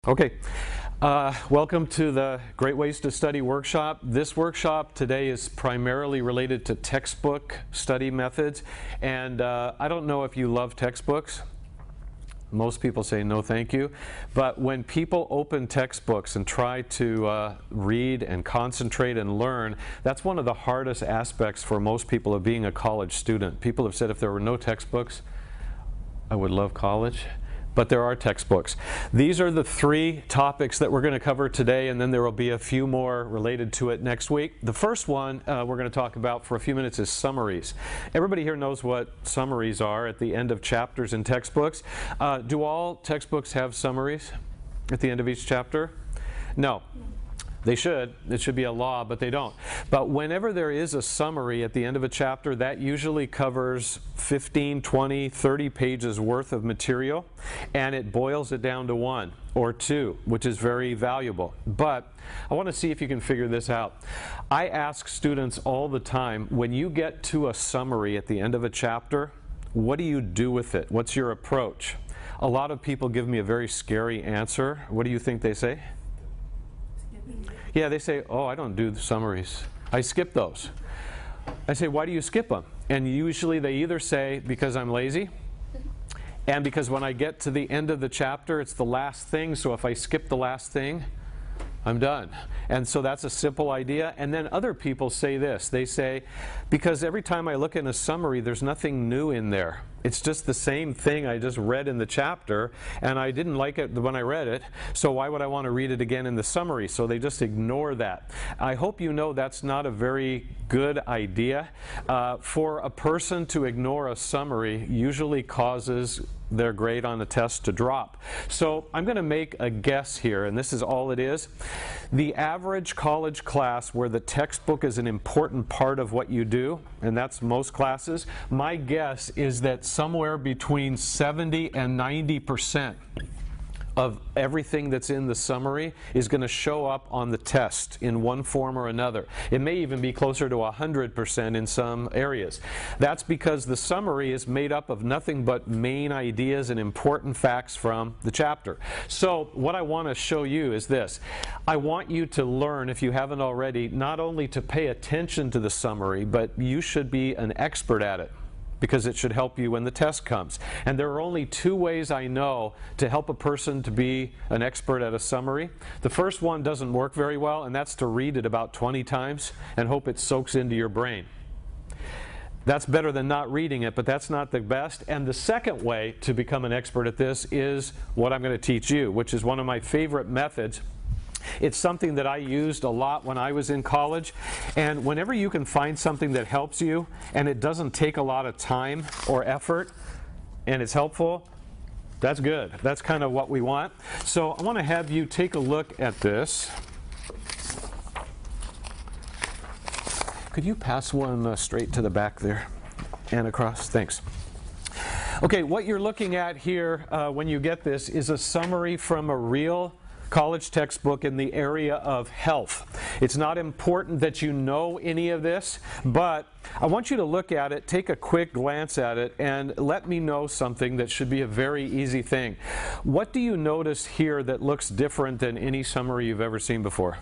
Okay, welcome to the Great Ways to Study workshop. This workshop today is primarily related to textbook study methods, and I don't know if you love textbooks. Most people say no thank you, but when people open textbooks and try to read and concentrate and learn, that's one of the hardest aspects for most people of being a college student. People have said if there were no textbooks, I would love college. But there are textbooks. These are the three topics that we're going to cover today, and then there will be a few more related to it next week. The first one we're going to talk about for a few minutes is summaries. Everybody here knows what summaries are at the end of chapters in textbooks. Do all textbooks have summaries at the end of each chapter? No. They should. It should be a law, but they don't. But whenever there is a summary at the end of a chapter, that usually covers 15, 20, 30 pages worth of material, and it boils it down to 1 or 2, which is very valuable. But I want to see if you can figure this out. I ask students all the time, when you get to a summary at the end of a chapter, what do you do with it? What's your approach? A lot of people give me a very scary answer. What do you think they say? Yeah, they say, oh, I don't do the summaries. I skip those. I say, why do you skip them? And usually they either say, because I'm lazy, and because when I get to the end of the chapter, it's the last thing, so if I skip the last thing, I'm done. And so that's a simple idea. And then other people say this. They say, because every time I look in a summary, there's nothing new in there. It's just the same thing I just read in the chapter, and I didn't like it when I read it, so why would I want to read it again in the summary? So they just ignore that. I hope you know that's not a very good idea. For a person to ignore a summary usually causes their grade on the test to drop. So I'm going to make a guess here, and this is all it is. The average college class where the textbook is an important part of what you do, and that's most classes, my guess is that somewhere between 70 and 90% of everything that's in the summary is going to show up on the test in one form or another. It may even be closer to 100% in some areas. That's because the summary is made up of nothing but main ideas and important facts from the chapter. So what I want to show you is this. I want you to learn, if you haven't already, not only to pay attention to the summary, but you should be an expert at it, because it should help you when the test comes. And there are only 2 ways I know to help a person to be an expert at a summary. The first one doesn't work very well, and that's to read it about 20 times and hope it soaks into your brain. That's better than not reading it, but that's not the best. And the second way to become an expert at this is what I'm going to teach you, which is one of my favorite methods. It's something that I used a lot when I was in college, and whenever you can find something that helps you and it doesn't take a lot of time or effort and it's helpful, that's good. That's kind of what we want. So I want to have you take a look at this. Could you pass one straight to the back there and across? Thanks. Okay, what you're looking at here when you get this is a summary from a real college textbook in the area of health. It's not important that you know any of this, but I want you to look at it, take a quick glance at it, and let me know something that should be a very easy thing. What do you notice here that looks different than any summary you've ever seen before?